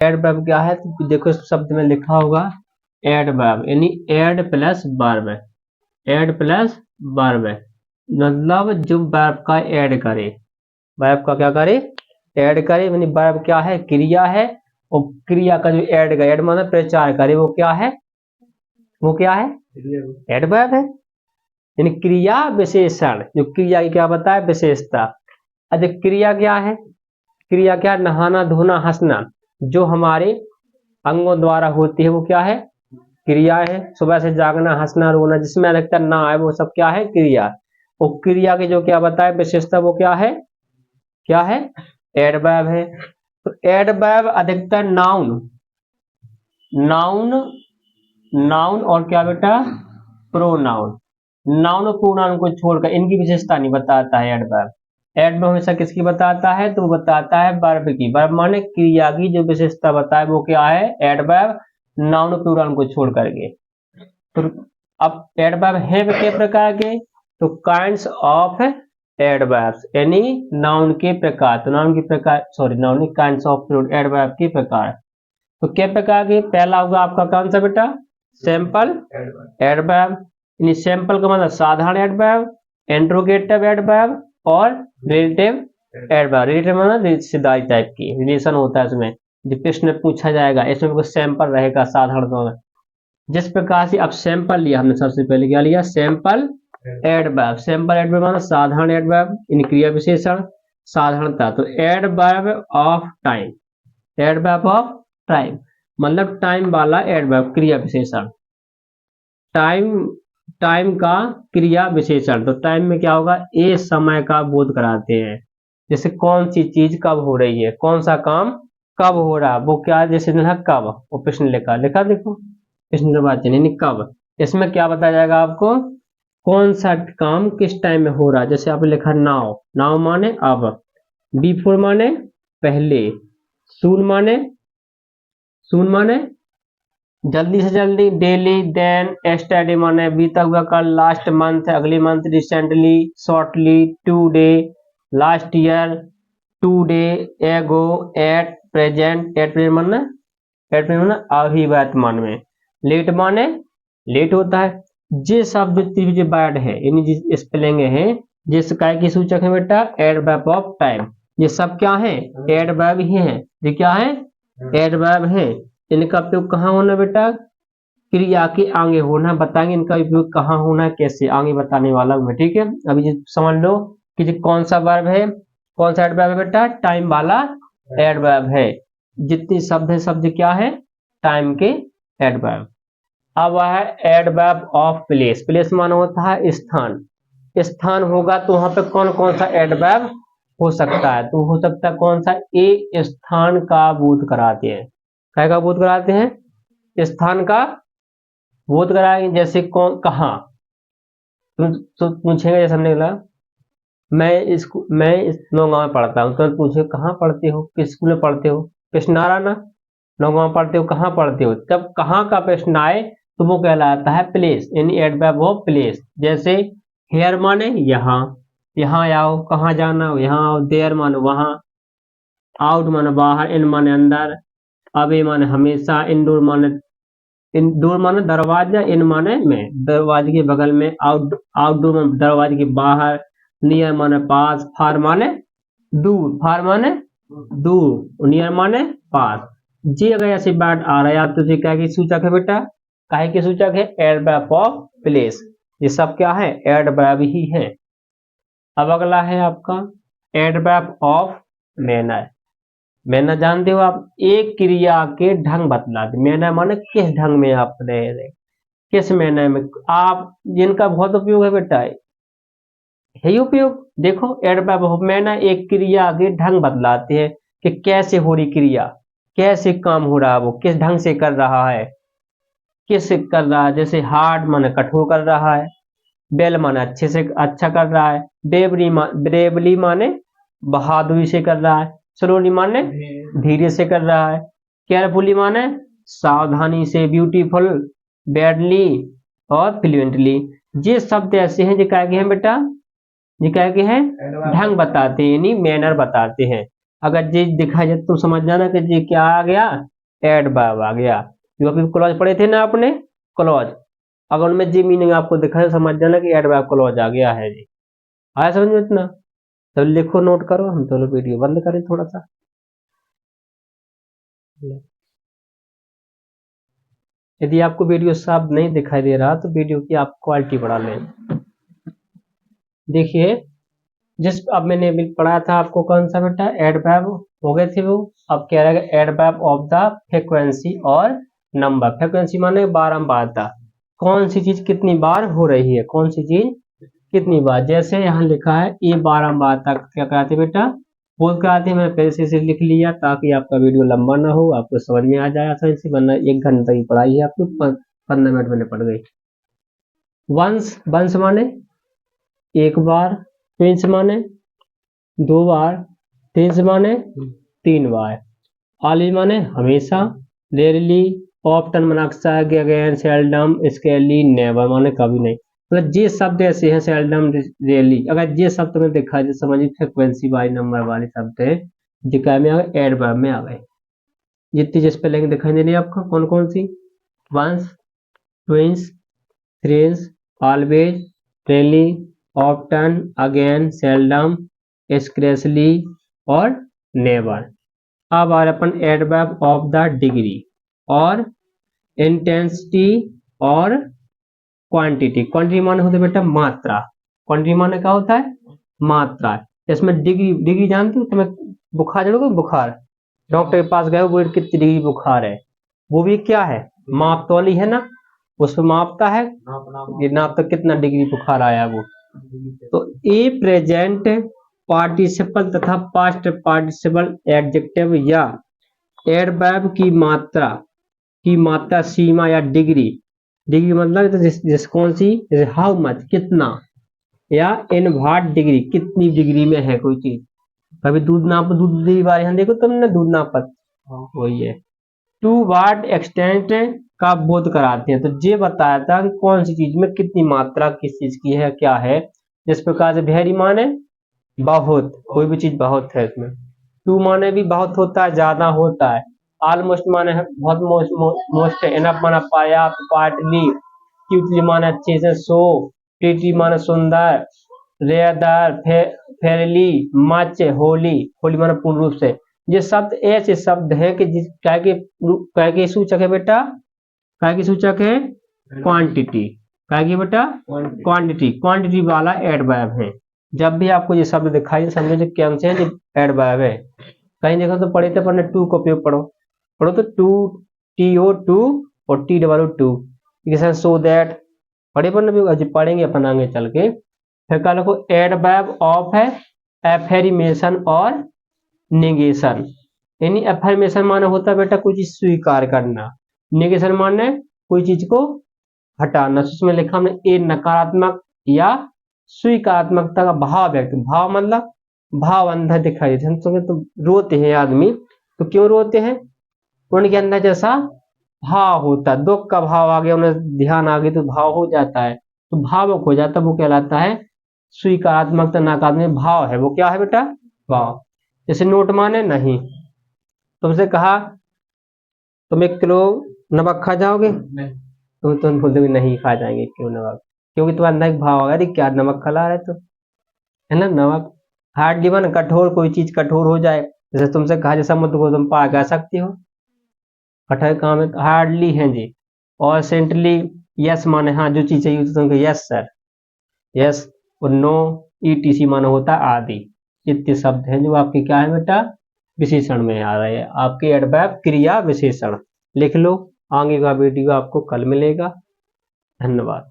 Adverb क्या है, तो देखो इस शब्द में लिखा होगा एडवर्ब, यानी ad plus verb, ad plus verb मतलब जो वर्ब का ऐड करे, वर्ब का क्या करे, ऐड करे, यानी वर्ब क्या है, क्रिया है, और क्रिया का जो ऐड करे, ऐड मतलब प्रचार करे, वो क्या है, वो क्या है, एडवर्ब है। यानी क्रिया विशेषण, जो क्रिया की क्या बताए, विशेषता। अच्छा क्रिया क्या है, क्रिया क्या, नहाना धोना हंसना, जो हमारे अंगों द्वारा होती है वो क्या है, क्रिया है। सुबह से जागना, हंसना, रोना, जिसमें अधिकतर ना आए वो सब क्या है, क्रिया। और क्रिया की जो क्या बताए विशेषता, वो क्या है, क्या है, एडवर्ब है। तो एडवर्ब अधिकतर नाउन, नाउन, नाउन और क्या बेटा, प्रोनाउन, नाउन और प्रोनाउन को छोड़कर इनकी विशेषता नहीं बताता है एडवर्ब। एडवर्ब हमेशा किसकी बताता है, तो बताता है वर्ब की, वर्ब माने क्रिया की जो विशेषता बताए वो क्या है, एडवर्ब, नाउन और प्रोनाउन को छोड़ करके। तो अब एडवर्ब है कितने प्रकार के, तो काइंड्स ऑफ एडवर्ब्स, यानी नाउन के प्रकार, तो नाउन के प्रकार, sorry noun kinds of adverb के प्रकार। तो क्या प्रकार के, पहला होगा आपका कौन सा बेटा, सैंपल एडवर्ब, यानी सैंपल का मतलब साधारण एडवर्ब, इंट्रोगेटिव एडवर्ब और रिलेटिव एडवर्ब। रिलेटिव मतलब रिश्तेदारी टाइप की, रिलेशन होता है इसमें, जो प्रश्न पूछा जाएगा इसमें कुछ सैंपल रहेगा साधारण में। जिस प्रकार से अब सैंपल लिया हमने, सबसे पहले क्या लिया, सैंपल एडवर्ब, सैंपल एडवर्ब मतलब साधारण एडवर्ब, इन क्रिया विशेषण साधारणता। तो adverb of time, adverb of time मतलब टाइम वाला एडवर्ब, क्रिया विशेषण, टाइम, टाइम का क्रिया विशेषण। तो टाइम में क्या होगा, ए समय का बोध कराते हैं, जैसे कौन सी चीज कब हो रही है, कौन सा काम कब हो रहा है, वो क्या, जैसे लिखा कब, वो प्रश्न लिखा, लिखा देखो प्रश्न निर्वाचन यानी कब, इसमें क्या बताया जाएगा आपको, कौन सा काम किस टाइम में हो रहा है। जैसे आपने लिखा नाउ, नाउ माने अब, बिफोर माने पहले, सून माने, सून माने जल्दी से जल्दी, डेली, देन, एस्टरडे माने बीता हुआ कल, लास्ट मंथ अगले month, recently, shortly, today, last year, today, एगो, एट प्रेजेंट, एट प्रेजेंट माने, एट प्रेजेंट माने अभी वर्तमान में, लेट माने लेट होता है। ये शब्द जो वर्ड है यानी जिस स्पेलिंग है, जिस काय की सूचक है बेटा, एडवर्ब ऑफ टाइम, ये सब क्या है, एडवर्ब ही है, ये क्या है, एडवर्ब है। इनका उपयोग कहाँ होना बेटा, क्रिया के आगे होना, बताएंगे इनका उपयोग कहाँ होना है, कैसे, आगे बताने वाला हूँ मैं, ठीक है। अभी ये समझ लो कि ये कौन सा वर्ब है, कौन सा एडवर्ब है बेटा, टाइम वाला एडवर्ब है। जितनी शब्द है शब्द क्या है, टाइम के एडवर्ब। अब है एडवर्ब ऑफ प्लेस, प्लेस माना होता है स्थान, स्थान होगा तो वहां पे कौन कौन सा एडवर्ब हो सकता है, तो हो सकता है कौन सा, ए स्थान का बोध कराते हैं, क्या का बोध कराते हैं, स्थान का बोध कराएंगे। जैसे कौन कहाँ, तो पूछेंगे, जैसे हमने बोला मैं इस नौगांव में पढ़ता हूँ, तो पूछे कहाँ पढ़ते हो, किस स्कूल में पढ़ते हो, प्रश्न आ रहा ना, नौगांव पढ़ते हो, कहाँ पढ़ते हो, तब कहाँ का प्रश्न आए तो वो कहलाता है प्लेस, यानी एडवर्ब ऑफ प्लेस। जैसे हेयर माने यहाँ, यहाँ आओ, कहाँ जाना हो यहाँ आओ, देयर माने वहां, आउट माने बाहर, इन माने अंदर, अवे माने हमेशा, इंडोर माने, इंडोर माने दरवाजा, इन माने में दरवाजे के बगल में, आउट आउटडोर माने दरवाजे के बाहर, नियर माने पास, फार माने दूर, फार माने दूर, नियर माने पास। जी अगर ऐसे वर्ड आ रहा है आप, तो ये क्या की सूचक है बेटा, काहे की सूचक है, एडवर्ब ऑफ प्लेस। ये सब क्या है, एडवर्ब ही है। अब अगला है आपका एडवर्ब ऑफ मैनर। मैनर जानते हो आप, एक क्रिया के ढंग बतलाते, मैनर माने किस ढंग में आप रह रहे, किस मैनर में आप, जिनका बहुत उपयोग है बेटा, यही उपयोग। देखो एडवर्ब ऑफ मैनर एक क्रिया के ढंग बतलाते हैं कि कैसे हो रही क्रिया, कैसे काम हो रहा है, वो किस ढंग से कर रहा है, किस कर रहा है। जैसे हार्ड माने कठोर कर रहा है, बेल माने अच्छे से अच्छा कर रहा है, ब्रेवली माने बहादुरी से कर रहा है, स्लोली माने धीरे से कर रहा है, केयरफुली माने सावधानी से, ब्यूटीफुल, बैडली और फ्लुएंटली। ये शब्द ऐसे हैं जो क्या हैं बेटा, ये क्या हैं ढंग बताते हैं, यानी मैनर बताते हैं। अगर जी दिखाई दे तुम समझ जाना कि जी क्या आ गया, एडवर्ब आ गया। जो अभी क्लॉज पढ़े थे ना आपने, क्लॉज, अगर उनमें जी मीनिंग आपको दिखाई तो समझ जाना कि एडवर्ब क्लॉज आ गया है जी। आया समझ में इतना? तो लिखो, नोट करो, हम तो वीडियो बंद करें थोड़ा सा। यदि आपको वीडियो साफ नहीं दिखाई दे रहा तो वीडियो की आप क्वालिटी बढ़ा लें। देखिए, जिस अब मैंने अभी पढ़ा था आपको कौन सा बेटा, एडवर्ब हो गए थे वो। अब कह रहा है एडवर्ब ऑफ द फ्रीक्वेंसी और नंबर। फ्रीक्वेंसी माने बारंबारता, कौन सी चीज कितनी बार हो रही है, कौन सी चीज कितनी बार। जैसे यहाँ लिखा है ये बारंबारता क्या कराते बेटा, बोल कराते। मैंने पहले से लिख लिया ताकि आपका वीडियो लंबा ना हो, आपको समझ में आ जाए आसानी से, वरना 1 घंटा की पढ़ाई है आपको 15 मिनट मैंने पढ़ गई। वंस, वंस माने एक बार, ट्विंस माने 2 बार, ट्विंस माने 3 बार, ऑलवेज माने हमेशा, रेयरली, ऑफ्टन माने अक्सर, अगेन, सेल्डम, स्केरली, नेवर माने कभी नहीं। मतलब ये शब्द ऐसे हैं, सेल्डम, रेयरली, अगर ये शब्द तुम्हें दिखा दे समझिए फ्रीक्वेंसी वाली नंबर वाले शब्द है, जिका में आ गए, एडवर्ब में आ गए। जितनी जिस स्पेलिंग दिखाई दे रही है आपको, कौन कौन सी, once, twice, thrice, always, rarely, often, again, seldom, scarcely और नेवर। अब आ रहा अपन एडवर्ब ऑफ द डिग्री और इंटेंसिटी और क्वांटिटी। क्वांटिटी माने होता है बेटा मात्रा, क्वांटिटी माने क्या होता है, मात्रा। इसमें डिग्री, डिग्री जानते हो तुम्हें, बुखार जरूर, बुखार, डॉक्टर के पास गए, वो कितनी डिग्री बुखार है, वो भी क्या है, माप तौली है ना, उसमें मापता है, ये नापता कितना डिग्री बुखार आया वो। तो ए प्रेजेंट पार्टिसिपल तथा पास्ट पार्टिसिपल एडजेक्टिव या एडवर्ब की मात्रा सीमा या डिग्री, डिग्री मतलब तो जिस कौन सी, हाउ मच कितना, या इन व्हाट डिग्री कितनी डिग्री में है कोई चीज। कभी दूध नाप, दूध की बार यहाँ देखो तुमने दूध नापत, वही है। टू व्हाट एक्सटेंट का बोध कराते हैं, तो ये बताया था कि कौन सी चीज में कितनी मात्रा किस चीज की है, क्या है। जिस प्रकार से वेरी माने बहुत, कोई भी चीज बहुत है इसमें। टू माने भी बहुत होता है, ज्यादा होता है। ऑलमोस्ट माने है बहुत, मोस्ट, एनफ माना पर्याप्त, पार्टली, क्यूटली माने अच्छे से, सो, प्रीटी माने सुंदर, rather, Fairlie, much, Holi, Holi माने पूर्ण रूप से। ये शब्द ऐसे शब्द है कि जिस काय के सूचक है बेटा, काय की सूचक है क्वांटिटी, काय की बेटा क्वांटिटी, क्वांटिटी वाला एडवर्ब है। जब भी आपको ये शब्द दिखाई समझो जो क्या से एडवर्ब है। कहीं देखो तो पढ़े थे, पढ़ने टू का उपयोग पढ़ो, पढ़ो तो टू, TO टू और TOO टू, सो दैट पढ़े, पढ़ेंगे अपन आगे चल के। फिर कल को एडवर्ब ऑफ है एफर्मेशन और निगेशन। यानी एफर्मेशन माने होता है बेटा कोई चीज स्वीकार करना, निगेशन माने कोई चीज को हटाना। उसमें लिखा हमने ए नकारात्मक या स्वीकारात्मकता का भाव व्यक्त, भाव मतलब भाव अंदर दिखाई देते हैं। तो रोते हैं आदमी, तो क्यों रोते हैं, उनके अंदर जैसा भाव होता है, दुख का भाव आ गया, उन्हें ध्यान आ गई तो भाव हो जाता है, तो भावुक हो जाता है, वो कहलाता है स्वीकारात्मकता। नकारात्मक भाव है वो, क्या है बेटा, भाव। जैसे नोट माने नहीं, तुमसे कहा तुम 1 किलो नमक खा जाओगे, तुम बोल दोगे नहीं खा जाएंगे 1 किलो नमक, क्योंकि तुम्हारे अंदर एक भाव आ गया क्या नमक खा रहा है, तो है ना। नमक हार्ड गिवन, कठोर, कोई चीज कठोर हो जाए, जैसे तुमसे कहा जैसा मत को तुम पा कह सकती हो, कठोर काम है, हार्डली है जी। और सेंटली, यस माने हाँ जो चीज चाहिए तो तुमको यस सर, यस। और नो, ETC माने होता है आदि। इतने शब्द हैं जो आपके क्या है बेटा, विशेषण में आ रहे हैं, आपके एडवर्ब क्रिया विशेषण। लिख लो, आगे का वीडियो आपको कल मिलेगा। धन्यवाद।